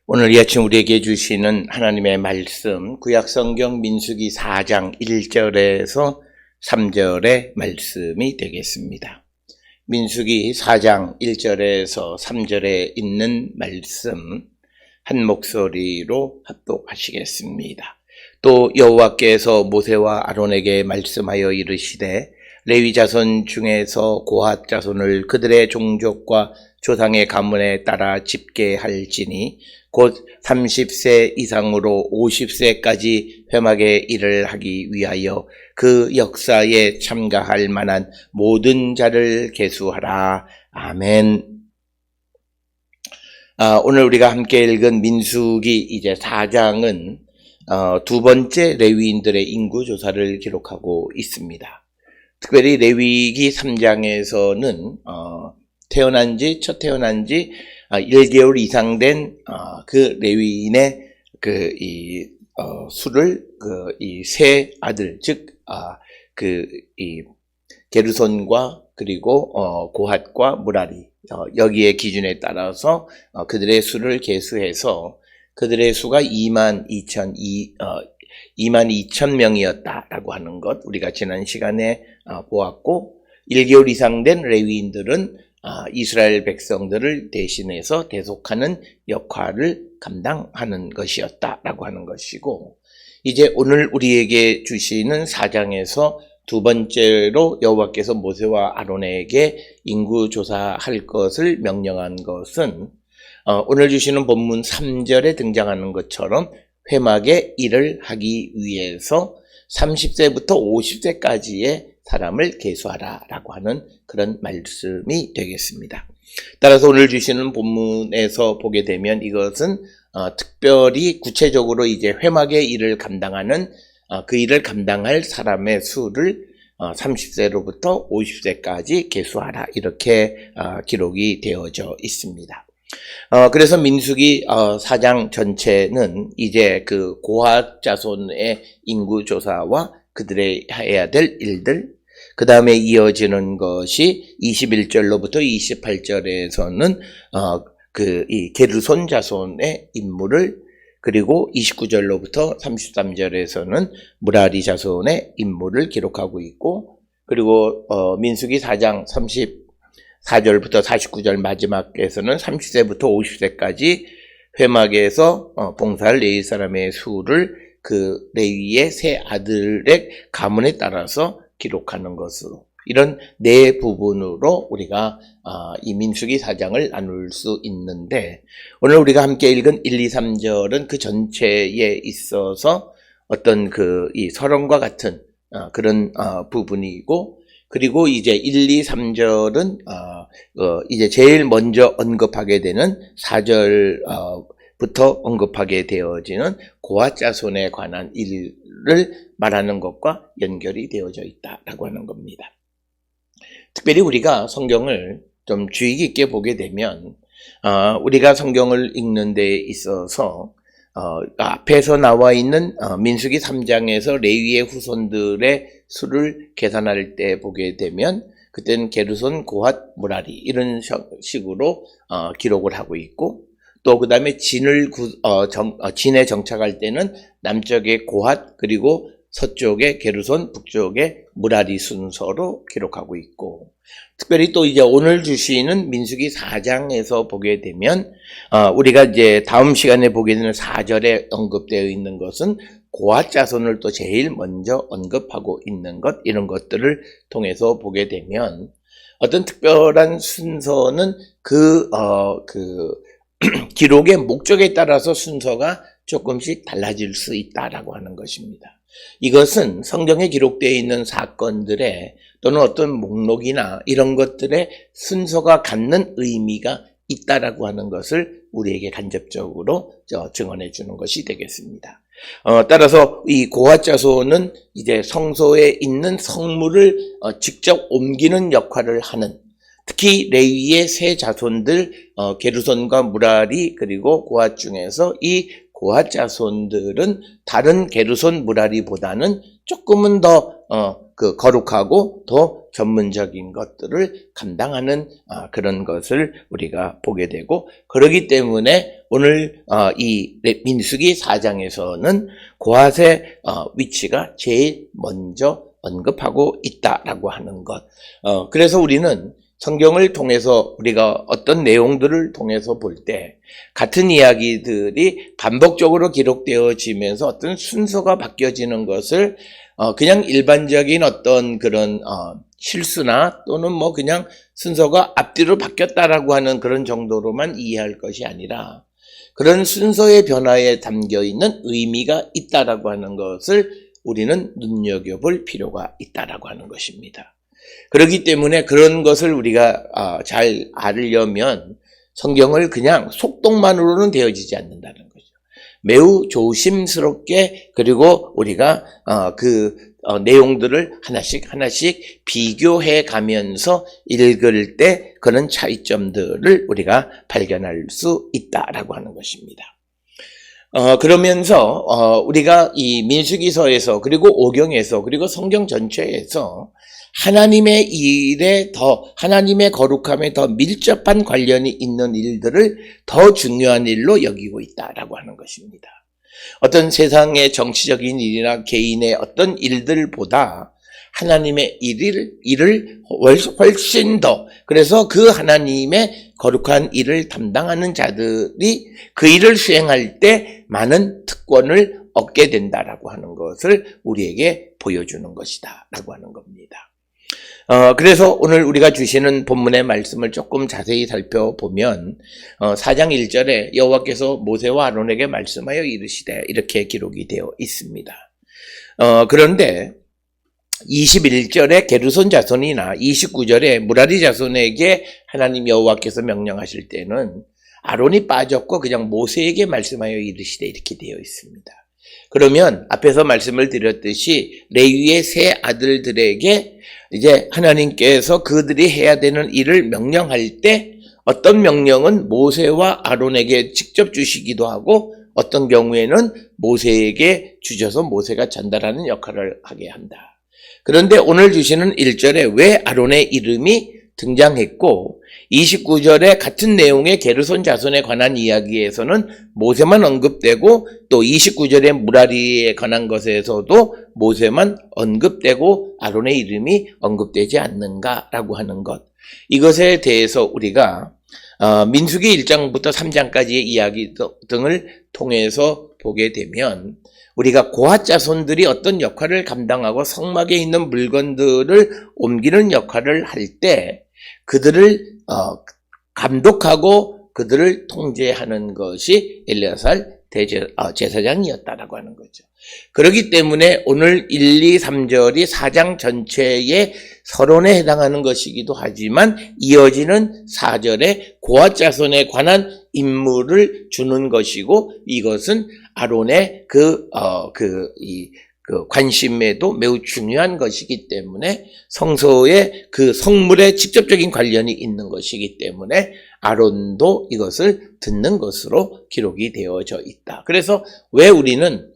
오늘 이 아침 우리에게 주시는 하나님의 말씀, 구약성경 민수기 4장 1절에서 3절의 말씀이 되겠습니다. 민수기 4장 1절에서 3절에 있는 말씀 한 목소리로 합독하시겠습니다. 또 여호와께서 모세와 아론에게 말씀하여 이르시되 레위 자손 중에서 고핫 자손을 그들의 종족과 조상의 가문에 따라 집계할지니 곧 30세 이상으로 50세까지 회막의 일을 하기 위하여 그 역사에 참가할 만한 모든 자를 계수하라. 아멘. 오늘 우리가 함께 읽은 민수기 이제 4장은 두 번째 레위인들의 인구 조사를 기록하고 있습니다. 특별히 레위기 3장에서는 첫 태어난 지 1개월 이상 된 그 레위인의 수를 이 세 아들, 즉 게르손과 그리고 고핫과 무라리 여기에 기준에 따라서 그들의 수를 계수해서 그들의 수가 22,000명이었다라고 하는 것 우리가 지난 시간에 보았고, 1개월 이상 된 레위인들은 이스라엘 백성들을 대신해서 대속하는 역할을 감당하는 것이었다라고 하는 것이고, 이제 오늘 우리에게 주시는 4장에서 두 번째로 여호와께서 모세와 아론에게 인구조사할 것을 명령한 것은 오늘 주시는 본문 3절에 등장하는 것처럼 회막의 일을 하기 위해서 30세부터 50세까지의 사람을 계수하라라고 하는 그런 말씀이 되겠습니다. 따라서 오늘 주시는 본문에서 보게 되면 이것은 특별히 구체적으로 이제 회막의 일을 감당하는 그 일을 감당할 사람의 수를 30세로부터 50세까지 계수하라 이렇게 기록이 되어져 있습니다. 그래서 민수기 4장 전체는 이제 그 고핫 자손의 인구 조사와 그들의 해야 될 일들, 그 다음에 이어지는 것이 21절로부터 28절에서는 이 게르손 자손의 임무를, 그리고 29절로부터 33절에서는 무라리 자손의 임무를 기록하고 있고, 그리고 민수기 4장 34절부터 49절 마지막에서는 30세부터 50세까지 회막에서 봉사할 레위 사람의 수를 그 레위의 세 아들의 가문에 따라서 기록하는 것으로, 이런 네 부분으로 우리가 이 민수기 4장을 나눌 수 있는데, 오늘 우리가 함께 읽은 1, 2, 3절은 그 전체에 있어서 어떤 이 서론과 같은 그런 부분이고, 그리고 이제 1, 2, 3절은 이제 제일 먼저 언급하게 되는 4절부터 언급하게 되어지는 고핫 자손에 관한 일을 말하는 것과 연결이 되어져 있다라고 하는 겁니다. 특별히 우리가 성경을 좀 주의 깊게 보게 되면 우리가 성경을 읽는 데 있어서 앞에서 나와 있는 민수기 3장에서 레위의 후손들의 수를 계산할 때 보게 되면 그때는 게르손, 고핫, 무라리 이런 식으로 기록을 하고 있고, 또 그 다음에 진에 정착할 때는 남쪽에 고핫, 그리고 서쪽에 게르손, 북쪽에 무라리 순서로 기록하고 있고, 특별히 또 이제 오늘 주시는 민수기 4장에서 보게 되면 우리가 이제 다음 시간에 보게 되는 4절에 언급되어 있는 것은 고핫 자손을 또 제일 먼저 언급하고 있는 것, 이런 것들을 통해서 보게 되면 어떤 특별한 순서는 기록의 목적에 따라서 순서가 조금씩 달라질 수 있다라고 하는 것입니다. 이것은 성경에 기록되어 있는 사건들의 또는 어떤 목록이나 이런 것들의 순서가 갖는 의미가 있다라고 하는 것을 우리에게 간접적으로 증언해 주는 것이 되겠습니다. 따라서 이 고핫 자손은 이제 성소에 있는 성물을 직접 옮기는 역할을 하는, 특히 레위의 세 자손들 게르손과 무라리 그리고 고핫 중에서 이 고핫 자손들은 다른 게르손 무라리보다는 조금은 더 그 거룩하고 더 전문적인 것들을 감당하는 그런 것을 우리가 보게 되고, 그러기 때문에 오늘 이 민수기 4장에서는 고핫의 위치가 제일 먼저 언급하고 있다라고 하는 것. 그래서 우리는 성경을 통해서 우리가 어떤 내용들을 통해서 볼 때 같은 이야기들이 반복적으로 기록되어지면서 어떤 순서가 바뀌어지는 것을 그냥 일반적인 어떤 그런 실수나 또는 뭐 그냥 순서가 앞뒤로 바뀌었다라고 하는 그런 정도로만 이해할 것이 아니라 그런 순서의 변화에 담겨 있는 의미가 있다라고 하는 것을 우리는 눈여겨볼 필요가 있다라고 하는 것입니다. 그렇기 때문에 그런 것을 우리가 잘 알려면 성경을 그냥 속독만으로는 되어지지 않는다는 거죠. 매우 조심스럽게, 그리고 우리가 내용들을 하나씩 비교해 가면서 읽을 때 그런 차이점들을 우리가 발견할 수 있다라고 하는 것입니다. 그러면서 우리가 이 민수기서에서, 그리고 오경에서, 그리고 성경 전체에서 하나님의 일에 하나님의 거룩함에 더 밀접한 관련이 있는 일들을 더 중요한 일로 여기고 있다라고 하는 것입니다. 어떤 세상의 정치적인 일이나 개인의 어떤 일들보다 하나님의 일을 훨씬 더, 그래서 그 하나님의 거룩한 일을 담당하는 자들이 그 일을 수행할 때 많은 특권을 얻게 된다라고 하는 것을 우리에게 보여주는 것이다 라고 하는 겁니다. 그래서 오늘 우리가 주시는 본문의 말씀을 조금 자세히 살펴보면 4장 1절에 여호와께서 모세와 아론에게 말씀하여 이르시되, 이렇게 기록이 되어 있습니다. 그런데 21절에 게르손 자손이나 29절에 무라리 자손에게 하나님 여호와께서 명령하실 때는 아론이 빠졌고 그냥 모세에게 말씀하여 이르시되, 이렇게 되어 있습니다. 그러면 앞에서 말씀을 드렸듯이 레위의 세 아들들에게 이제 하나님께서 그들이 해야 되는 일을 명령할 때 어떤 명령은 모세와 아론에게 직접 주시기도 하고 어떤 경우에는 모세에게 주셔서 모세가 전달하는 역할을 하게 한다. 그런데 오늘 주시는 1절에 왜 아론의 이름이 등장했고 29절에 같은 내용의 게르손 자손에 관한 이야기에서는 모세만 언급되고 또 29절의 무라리에 관한 것에서도 모세만 언급되고 아론의 이름이 언급되지 않는가라고 하는 것, 이것에 대해서 우리가 민수기 1장부터 3장까지의 이야기 등을 통해서 보게 되면 우리가 고핫 자손들이 어떤 역할을 감당하고 성막에 있는 물건들을 옮기는 역할을 할 때 그들을 감독하고 그들을 통제하는 것이 엘레아살 제사장이었다라고 하는 거죠. 그렇기 때문에 오늘 1, 2, 3절이 4장 전체의 서론에 해당하는 것이기도 하지만 이어지는 4절에 고핫 자손에 관한 임무를 주는 것이고, 이것은 아론의 그 관심에도 매우 중요한 것이기 때문에 성소의 그 성물에 직접적인 관련이 있는 것이기 때문에 아론도 이것을 듣는 것으로 기록이 되어져 있다. 그래서 왜 우리는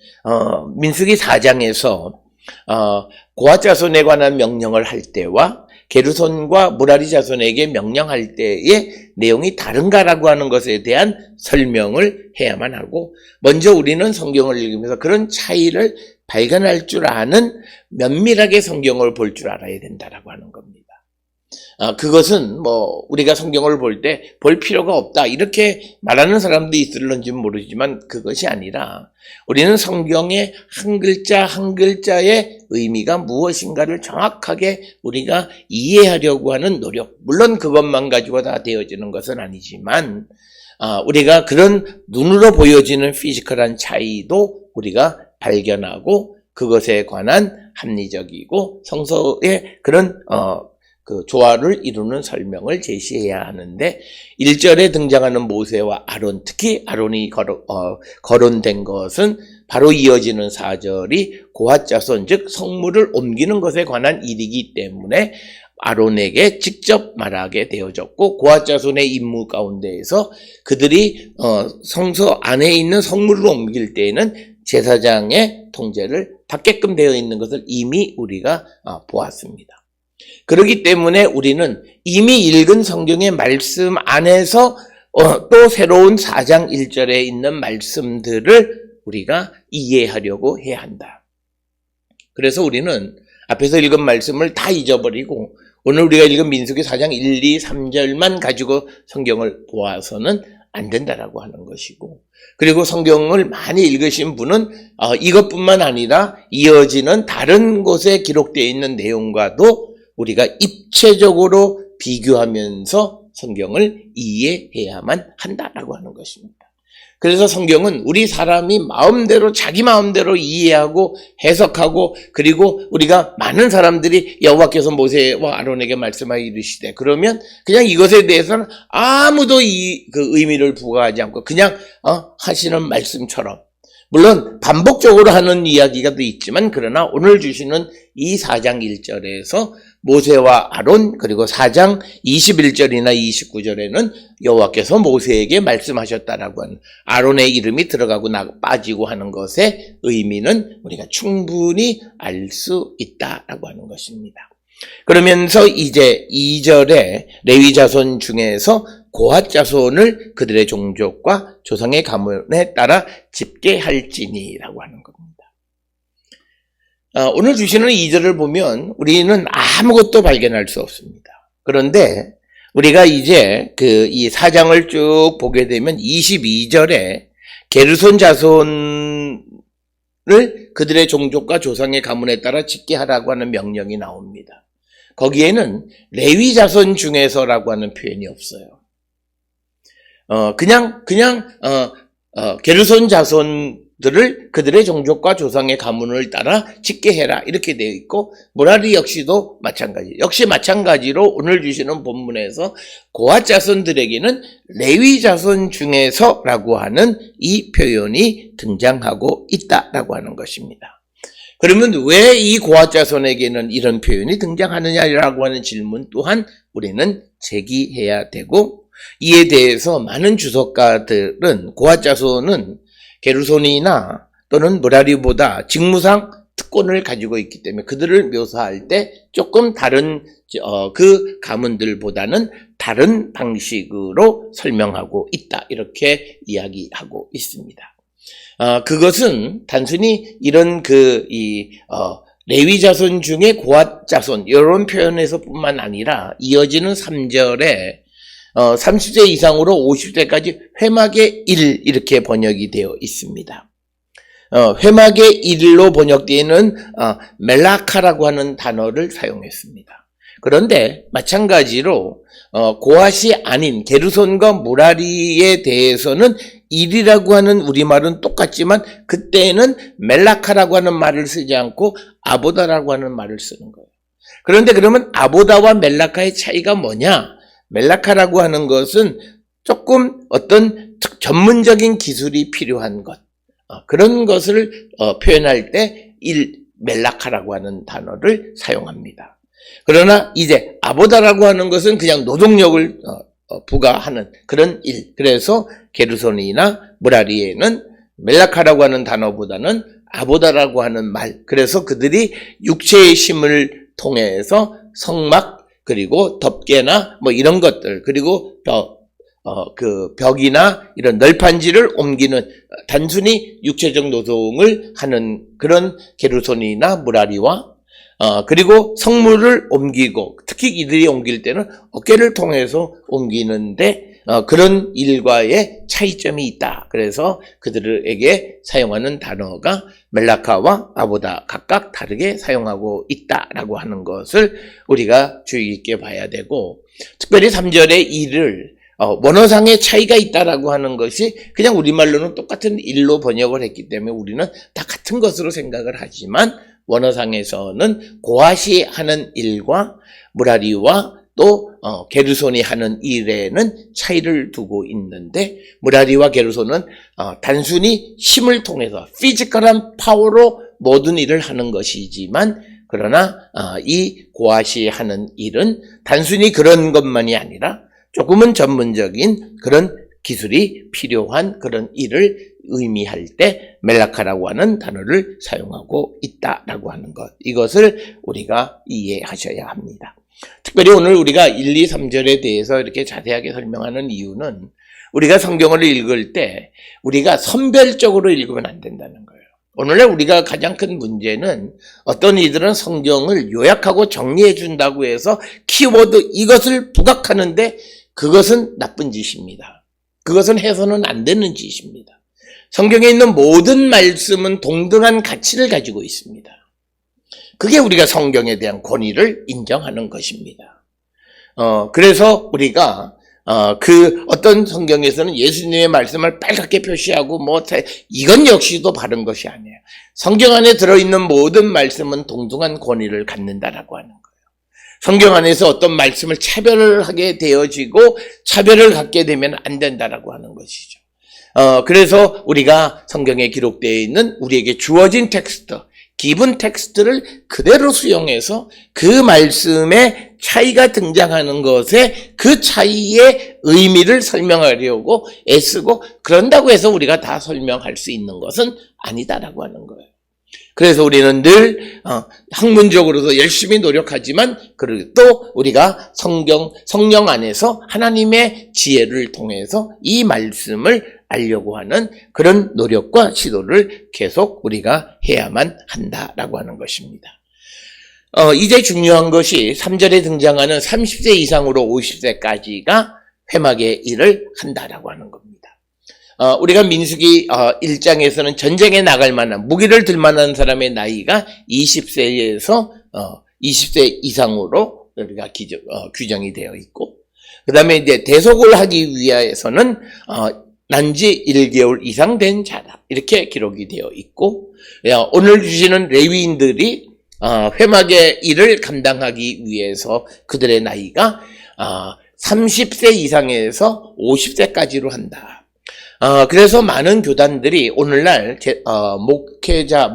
민수기 4장에서 고핫 자손에 관한 명령을 할 때와 게르손과 무라리 자손에게 명령할 때의 내용이 다른가라고 하는 것에 대한 설명을 해야만 하고, 먼저 우리는 성경을 읽으면서 그런 차이를 발견할 줄 아는, 면밀하게 성경을 볼 줄 알아야 된다라고 하는 겁니다. 그것은 우리가 성경을 볼 때 볼 필요가 없다 이렇게 말하는 사람도 있을런지 모르지만 그것이 아니라 우리는 성경의 한 글자 한 글자의 의미가 무엇인가를 정확하게 우리가 이해하려고 하는 노력, 물론 그것만 가지고 다 되어지는 것은 아니지만 우리가 그런 눈으로 보여지는 피지컬한 차이도 우리가 발견하고 그것에 관한 합리적이고 성서의 그런 그 조화를 이루는 설명을 제시해야 하는데, 1절에 등장하는 모세와 아론, 특히 아론이 거론된 것은 바로 이어지는 4절이 고핫 자손, 즉 성물을 옮기는 것에 관한 일이기 때문에 아론에게 직접 말하게 되어졌고, 고핫 자손의 임무 가운데에서 그들이 성소 안에 있는 성물을 옮길 때에는 제사장의 통제를 닫게끔 되어 있는 것을 이미 우리가 보았습니다. 그렇기 때문에 우리는 이미 읽은 성경의 말씀 안에서 또 새로운 4장 1절에 있는 말씀들을 우리가 이해하려고 해야 한다. 그래서 우리는 앞에서 읽은 말씀을 다 잊어버리고 오늘 우리가 읽은 민수기 4장 1, 2, 3절만 가지고 성경을 보아서는 안 된다라고 하는 것이고, 그리고 성경을 많이 읽으신 분은 이것뿐만 아니라 이어지는 다른 곳에 기록되어 있는 내용과도 우리가 입체적으로 비교하면서 성경을 이해해야만 한다라고 하는 것입니다. 그래서 성경은 우리 사람이 마음대로 자기 마음대로 이해하고 해석하고, 그리고 우리가 많은 사람들이 여호와께서 모세와 아론에게 말씀하여 이르시되, 그러면 그냥 이것에 대해서는 아무도 그 의미를 부과하지 않고 그냥 하시는 말씀처럼, 물론 반복적으로 하는 이야기가 또 있지만, 그러나 오늘 주시는 이 4장 1절에서 모세와 아론, 그리고 4장 21절이나 29절에는 여호와께서 모세에게 말씀하셨다라고 하는 아론의 이름이 들어가고 빠지고 하는 것의 의미는 우리가 충분히 알 수 있다라고 하는 것입니다. 그러면서 이제 2절에 레위 자손 중에서 고핫 자손을 그들의 종족과 조상의 가문에 따라 집계할지니라고 하는 겁니다. 오늘 주시는 2절을 보면 우리는 아무것도 발견할 수 없습니다. 그런데 우리가 이제 이 4장을 쭉 보게 되면 22절에 게르손 자손을 그들의 종족과 조상의 가문에 따라 집계하라고 하는 명령이 나옵니다. 거기에는 레위 자손 중에서라고 하는 표현이 없어요. 그냥 게르손 자손들을 그들의 종족과 조상의 가문을 따라 집계해라 이렇게 되어 있고, 무라리 역시도 마찬가지로 오늘 주시는 본문에서 고핫 자손들에게는 레위 자손 중에서라고 하는 이 표현이 등장하고 있다라고 하는 것입니다. 그러면 왜 이 고핫 자손에게는 이런 표현이 등장하느냐라고 하는 질문 또한 우리는 제기해야 되고, 이에 대해서 많은 주석가들은 고핫 자손은 게르손이나 또는 무라리보다 직무상 특권을 가지고 있기 때문에 그들을 묘사할 때 조금 다른 그 가문들보다는 다른 방식으로 설명하고 있다, 이렇게 이야기하고 있습니다. 그것은 단순히 이런 레위 자손 중에 고핫 자손 이런 표현에서뿐만 아니라 이어지는 3절에 30세 이상으로 50세까지 회막의 일 이렇게 번역이 되어 있습니다. 회막의 일로 번역되는 멜라카라고 하는 단어를 사용했습니다. 그런데 마찬가지로 고핫이 아닌 게르손과 무라리에 대해서는 일이라고 하는 우리말은 똑같지만 그때는 멜라카라고 하는 말을 쓰지 않고 아보다라고 하는 말을 쓰는 거예요. 그런데 그러면 아보다와 멜라카의 차이가 뭐냐? 멜라카라고 하는 것은 조금 어떤 전문적인 기술이 필요한 것, 그런 것을 표현할 때 멜라카라고 하는 단어를 사용합니다. 그러나 이제 아보다라고 하는 것은 그냥 노동력을 부과하는 그런 일. 그래서 게르손이나 무라리에는 멜라카라고 하는 단어보다는 아보다라고 하는 말. 그래서 그들이 육체의 힘을 통해서 성막, 그리고 덮개나 이런 것들, 그리고 벽이나 이런 널판지를 옮기는 단순히 육체적 노동을 하는 그런 게르손이나 무라리와 그리고 성물을 옮기고, 특히 이들이 옮길 때는 어깨를 통해서 옮기는데 그런 일과의 차이점이 있다. 그래서 그들에게 사용하는 단어가 멜라카와 아보다 각각 다르게 사용하고 있다라고 하는 것을 우리가 주의 깊게 봐야 되고, 특별히 3절의 일을 원어상의 차이가 있다라고 하는 것이 그냥 우리말로는 똑같은 일로 번역을 했기 때문에 우리는 다 같은 것으로 생각을 하지만, 원어상에서는 고핫이 하는 일과 무라리와 또 게르손이 하는 일에는 차이를 두고 있는데, 무라리와 게르손은 단순히 힘을 통해서 피지컬한 파워로 모든 일을 하는 것이지만, 그러나 이 고핫이 하는 일은 단순히 그런 것만이 아니라 조금은 전문적인 그런 기술이 필요한 그런 일을 의미할 때 멜라카라고 하는 단어를 사용하고 있다라고 하는 것. 이것을 우리가 이해하셔야 합니다. 특별히 오늘 우리가 1, 2, 3절에 대해서 이렇게 자세하게 설명하는 이유는 우리가 성경을 읽을 때 우리가 선별적으로 읽으면 안 된다는 거예요. 오늘날 우리가 가장 큰 문제는 어떤 이들은 성경을 요약하고 정리해 준다고 해서 키워드 이것을 부각하는데 그것은 나쁜 짓입니다. 그것은 해서는 안 되는 짓입니다. 성경에 있는 모든 말씀은 동등한 가치를 가지고 있습니다. 그게 우리가 성경에 대한 권위를 인정하는 것입니다. 그래서 우리가 그 어떤 성경에서는 예수님의 말씀을 빨갛게 표시하고 이건 역시도 바른 것이 아니에요. 성경 안에 들어있는 모든 말씀은 동등한 권위를 갖는다라고 하는 거예요. 성경 안에서 어떤 말씀을 차별하게 되어지고 차별을 갖게 되면 안 된다라고 하는 것이죠. 그래서 우리가 성경에 기록되어 있는 우리에게 주어진 텍스트, 기본 텍스트를 그대로 수용해서 그 말씀에 차이가 등장하는 것에 그 차이의 의미를 설명하려고 애쓰고 그런다고 해서 우리가 다 설명할 수 있는 것은 아니다라고 하는 거예요. 그래서 우리는 늘 학문적으로도 열심히 노력하지만 그리고 또 우리가 성령 안에서 하나님의 지혜를 통해서 이 말씀을 알려고 하는 그런 노력과 시도를 계속 우리가 해야만 한다라고 하는 것입니다. 이제 중요한 것이 3절에 등장하는 30세 이상으로 50세까지가 회막의 일을 한다라고 하는 겁니다. 우리가 민수기 1장에서는 전쟁에 나갈 만한 무기를 들 만한 사람의 나이가 20세에서 20세 이상으로 우리가 규정이 되어 있고, 그 다음에 이제 대속을 하기 위해서는 난지 1개월 이상 된 자다 이렇게 기록이 되어 있고, 오늘 주시는 레위인들이 회막의 일을 감당하기 위해서 그들의 나이가 30세 이상에서 50세까지로 한다. 그래서 많은 교단들이 오늘날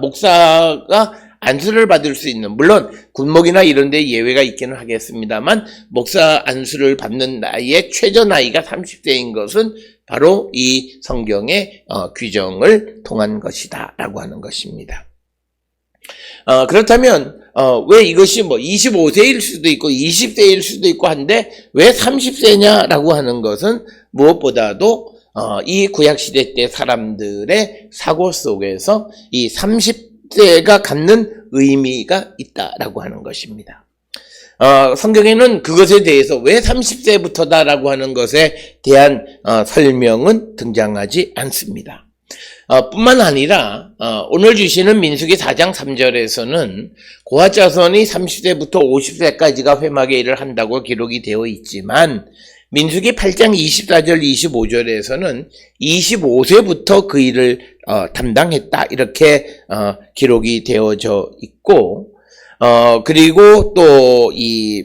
목사가 안수를 받을 수 있는, 물론 군목이나 이런 데 예외가 있기는 하겠습니다만 목사 안수를 받는 나이의 최저 나이가 30세인 것은 바로 이 성경의 규정을 통한 것이다 라고 하는 것입니다. 그렇다면 왜 이것이 25세일 수도 있고 20세일 수도 있고 한데 왜 30세냐라고 하는 것은 무엇보다도 이 구약시대 때 사람들의 사고 속에서 이 30세가 갖는 의미가 있다라고 하는 것입니다. 성경에는 그것에 대해서 왜 30세부터다라고 하는 것에 대한 설명은 등장하지 않습니다. 뿐만 아니라 오늘 주시는 민수기 4장 3절에서는 고핫 자손이 30세부터 50세까지가 회막의 일을 한다고 기록이 되어 있지만 민수기 8장 24절 25절에서는 25세부터 그 일을 담당했다 이렇게 기록이 되어져 있고, 그리고 또 이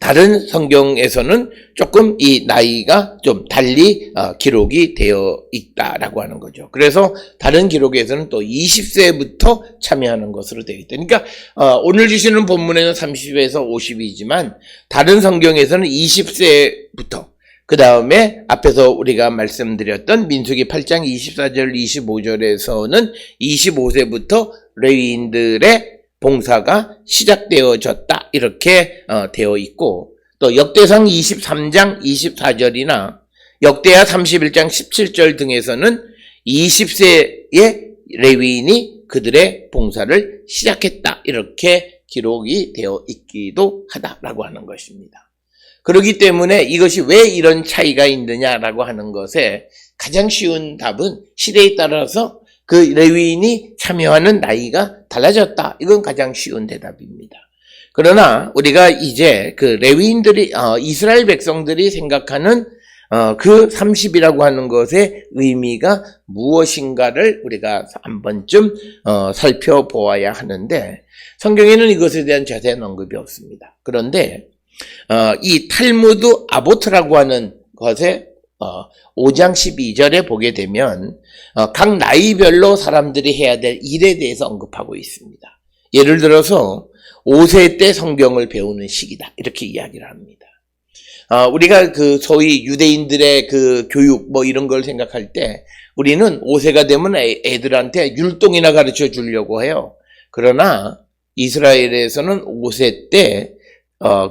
다른 성경에서는 조금 이 나이가 좀 달리 기록이 되어 있다라고 하는 거죠. 그래서 다른 기록에서는 또 20세부터 참여하는 것으로 되어 있다. 그러니까 오늘 주시는 본문에는 30에서 50이지만 다른 성경에서는 20세부터, 그 다음에 앞에서 우리가 말씀드렸던 민수기 8장 24절 25절에서는 25세부터 레위인들의 봉사가 시작되어졌다 이렇게 되어 있고, 또 역대상 23장 24절이나 역대하 31장 17절 등에서는 20세의 레위인이 그들의 봉사를 시작했다 이렇게 기록이 되어 있기도 하다라고 하는 것입니다. 그렇기 때문에 이것이 왜 이런 차이가 있느냐라고 하는 것에 가장 쉬운 답은 시대에 따라서 그 레위인이 참여하는 나이가 달라졌다. 이건 가장 쉬운 대답입니다. 그러나 우리가 이제 그 레위인들이 이스라엘 백성들이 생각하는 그 30이라고 하는 것의 의미가 무엇인가를 우리가 한 번쯤 살펴보아야 하는데, 성경에는 이것에 대한 자세한 언급이 없습니다. 그런데 이 탈무드 아보트라고 하는 것에 5장 12절에 보게 되면 각 나이별로 사람들이 해야 될 일에 대해서 언급하고 있습니다. 예를 들어서 5세 때 성경을 배우는 시기다 이렇게 이야기를 합니다. 우리가 그 소위 유대인들의 그 교육 뭐 이런 걸 생각할 때 우리는 5세가 되면 애들한테 율동이나 가르쳐 주려고 해요. 그러나 이스라엘에서는 5세 때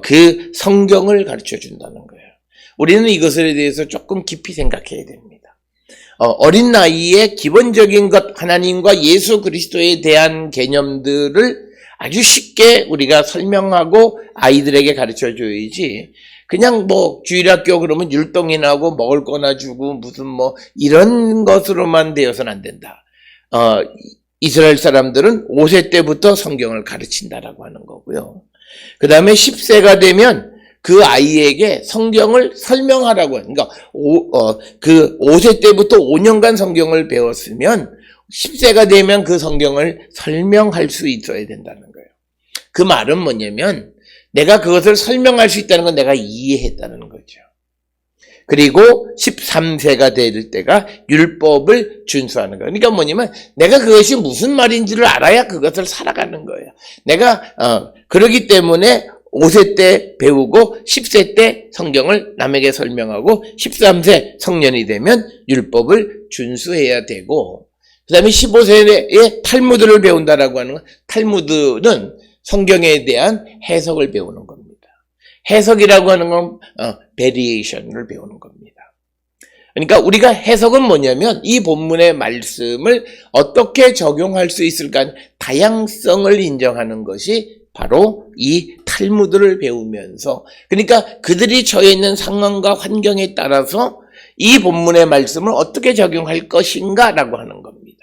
그 성경을 가르쳐 준다는 거예요. 우리는 이것에 대해서 조금 깊이 생각해야 됩니다. 어린 나이에 기본적인 것, 하나님과 예수 그리스도에 대한 개념들을 아주 쉽게 우리가 설명하고 아이들에게 가르쳐 줘야지, 그냥 뭐 주일학교 그러면 율동이나 하고 먹을 거나 주고 무슨 뭐 이런 것으로만 되어서는 안 된다. 이스라엘 사람들은 5세 때부터 성경을 가르친다라고 하는 거고요. 그 다음에 10세가 되면 그 아이에게 성경을 설명하라고 해요. 그러니까 그 5세 때부터 5년간 성경을 배웠으면 10세가 되면 그 성경을 설명할 수 있어야 된다는 거예요. 그 말은 뭐냐면 내가 그것을 설명할 수 있다는 건 내가 이해했다는 거죠. 그리고 13세가 될 때가 율법을 준수하는 거예요. 그러니까 뭐냐면 내가 그것이 무슨 말인지를 알아야 그것을 살아가는 거예요. 내가 그러기 때문에 5세 때 배우고 10세 때 성경을 남에게 설명하고 13세 성년이 되면 율법을 준수해야 되고, 그 다음에 15세에 탈무드를 배운다라고 하는 건, 탈무드는 성경에 대한 해석을 배우는 겁니다. 해석이라고 하는 건 베리에이션을 배우는 겁니다. 그러니까 우리가 해석은 뭐냐면 이 본문의 말씀을 어떻게 적용할 수 있을까, 다양성을 인정하는 것이 바로 이 탈무드를 배우면서, 그러니까 그들이 처해 있는 상황과 환경에 따라서 이 본문의 말씀을 어떻게 적용할 것인가라고 하는 겁니다.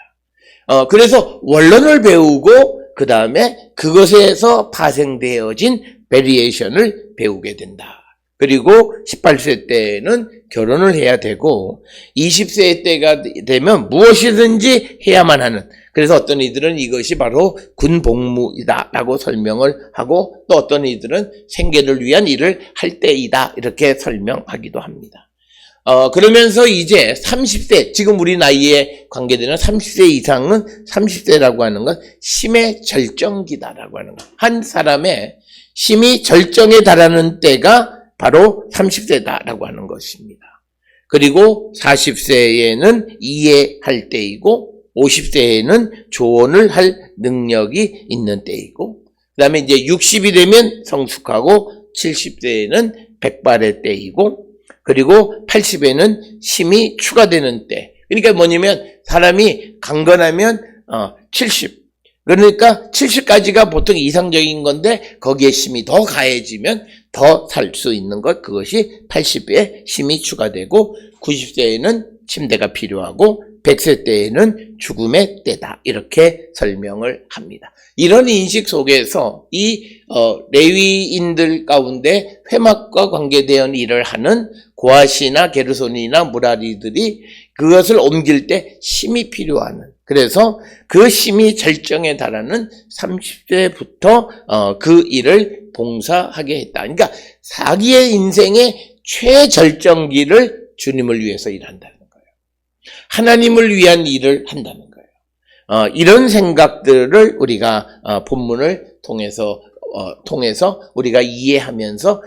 그래서 원론을 배우고 그 다음에 그것에서 파생되어진 베리에이션을 배우게 된다. 그리고 18세 때는 결혼을 해야 되고 20세 때가 되면 무엇이든지 해야만 하는, 그래서 어떤 이들은 이것이 바로 군복무이다 라고 설명을 하고, 또 어떤 이들은 생계를 위한 일을 할 때이다 이렇게 설명하기도 합니다. 그러면서 이제 30세, 지금 우리 나이에 관계되는 30세 이상은 30세라고 하는 건 심의 절정기다라고 하는 거. 한 사람의 심이 절정에 달하는 때가 바로 30세다라고 하는 것입니다. 그리고 40세에는 이해할 때이고 50세에는 조언을 할 능력이 있는 때이고, 그 다음에 이제 60이 되면 성숙하고 70세에는 백발의 때이고, 그리고 80에는 심이 추가되는 때. 그러니까 뭐냐면 사람이 강건하면 70. 그러니까 70까지가 보통 이상적인 건데 거기에 심이 더 가해지면 더 살 수 있는 것, 그것이 80에 심이 추가되고 90세에는 침대가 필요하고 100세 때에는 죽음의 때다 이렇게 설명을 합니다. 이런 인식 속에서 이 레위인들 가운데 회막과 관계되어 일을 하는 고핫이나 게르손이나 무라리들이 그것을 옮길 때 심이 필요하는, 그래서 그 심이 절정에 달하는 30세부터 그 일을 봉사하게 했다. 그러니까 자기의 인생의 최절정기를 주님을 위해서 일한다는 거예요. 하나님을 위한 일을 한다는 거예요. 이런 생각들을 우리가 본문을 통해서 우리가 이해하면서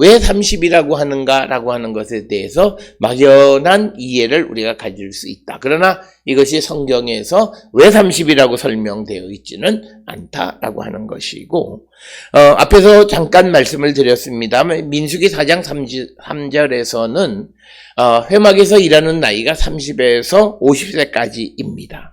왜 30이라고 하는가라고 하는 것에 대해서 막연한 이해를 우리가 가질 수 있다. 그러나 이것이 성경에서 왜 30이라고 설명되어 있지는 않다라고 하는 것이고, 앞에서 잠깐 말씀을 드렸습니다만 민수기 4장 3절에서는 회막에서 일하는 나이가 30에서 50세까지입니다.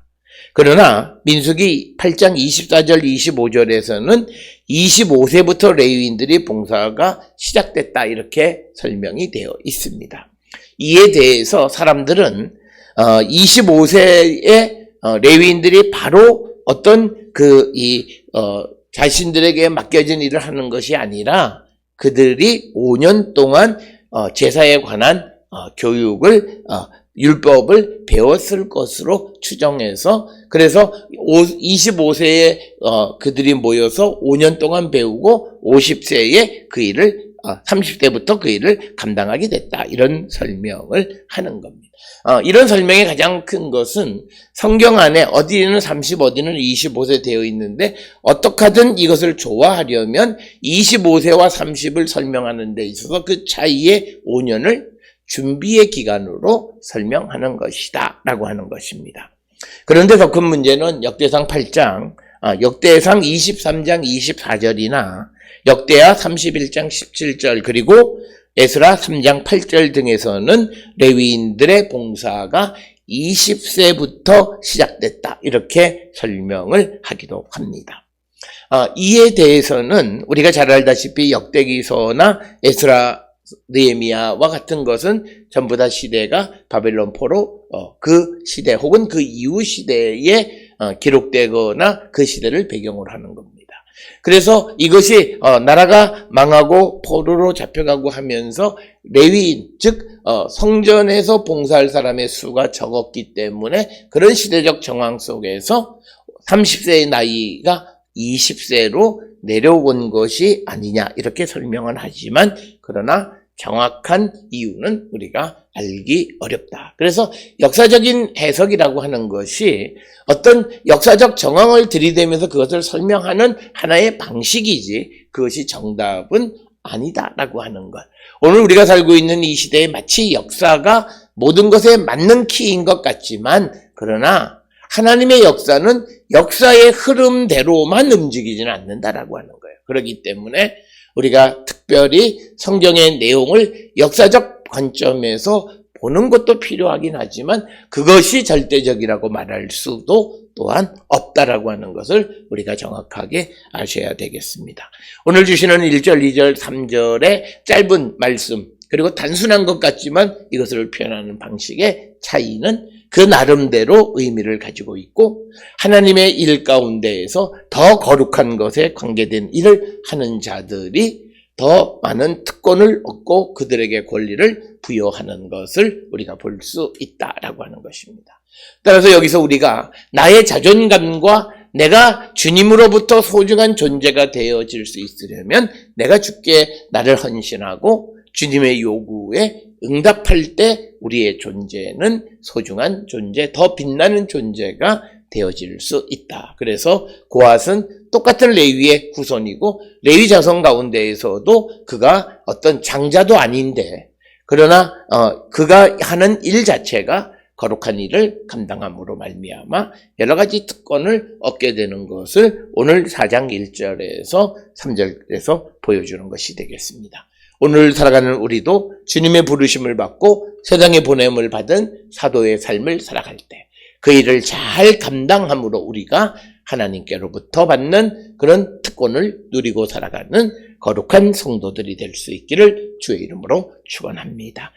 그러나 민수기 8장 24절 25절에서는 25세부터 레위인들이 봉사가 시작됐다 이렇게 설명이 되어 있습니다. 이에 대해서 사람들은 25세에 레위인들이 바로 어떤 자신들에게 맡겨진 일을 하는 것이 아니라 그들이 5년 동안 제사에 관한 교육을 율법을 배웠을 것으로 추정해서, 그래서 25세에 그들이 모여서 5년 동안 배우고 50세에 그 일을 30대부터 그 일을 감당하게 됐다. 이런 설명을 하는 겁니다. 이런 설명의 가장 큰 것은 성경 안에 어디는 30, 어디는 25세 되어 있는데 어떻게 하든 이것을 좋아하려면 25세와 30을 설명하는 데 있어서 그 차이의 5년을 준비의 기간으로 설명하는 것이다 라고 하는 것입니다. 그런데 더 큰 문제는 역대상 8장, 역대상 23장 24절이나 역대하 31장 17절 그리고 에스라 3장 8절 등에서는 레위인들의 봉사가 20세부터 시작됐다. 이렇게 설명을 하기도 합니다. 이에 대해서는 우리가 잘 알다시피 역대기서나 에스라, 느헤미야와 같은 것은 전부 다 시대가 바벨론 포로 그 시대 혹은 그 이후 시대에 기록되거나 그 시대를 배경으로 하는 겁니다. 그래서 이것이 나라가 망하고 포로로 잡혀가고 하면서 레위인 즉 성전에서 봉사할 사람의 수가 적었기 때문에 그런 시대적 정황 속에서 30세의 나이가 20세로 내려온 것이 아니냐 이렇게 설명을 하지만 그러나 정확한 이유는 우리가 알기 어렵다. 그래서 역사적인 해석이라고 하는 것이 어떤 역사적 정황을 들이대면서 그것을 설명하는 하나의 방식이지 그것이 정답은 아니다라고 하는 것. 오늘 우리가 살고 있는 이 시대에 마치 역사가 모든 것에 맞는 키인 것 같지만 그러나 하나님의 역사는 역사의 흐름대로만 움직이지는 않는다라고 하는 거예요. 그렇기 때문에 우리가 특별히 성경의 내용을 역사적 관점에서 보는 것도 필요하긴 하지만 그것이 절대적이라고 말할 수도 또한 없다라고 하는 것을 우리가 정확하게 아셔야 되겠습니다. 오늘 주시는 1절, 2절, 3절의 짧은 말씀 그리고 단순한 것 같지만 이것을 표현하는 방식의 차이는 그 나름대로 의미를 가지고 있고 하나님의 일 가운데에서 더 거룩한 것에 관계된 일을 하는 자들이 더 많은 특권을 얻고 그들에게 권리를 부여하는 것을 우리가 볼 수 있다라고 하는 것입니다. 따라서 여기서 우리가 나의 자존감과 내가 주님으로부터 소중한 존재가 되어질 수 있으려면 내가 주께 나를 헌신하고 주님의 요구에 응답할 때 우리의 존재는 소중한 존재, 더 빛나는 존재가 되어질 수 있다. 그래서 고핫은 똑같은 레위의 후손이고 레위 자손 가운데에서도 그가 어떤 장자도 아닌데 그러나 그가 하는 일 자체가 거룩한 일을 감당함으로 말미암아 여러 가지 특권을 얻게 되는 것을 오늘 4장 1절에서 3절에서 보여주는 것이 되겠습니다. 오늘 살아가는 우리도 주님의 부르심을 받고 세상에 보냄을 받은 사도의 삶을 살아갈 때 그 일을 잘 감당함으로 우리가 하나님께로부터 받는 그런 특권을 누리고 살아가는 거룩한 성도들이 될 수 있기를 주의 이름으로 축원합니다.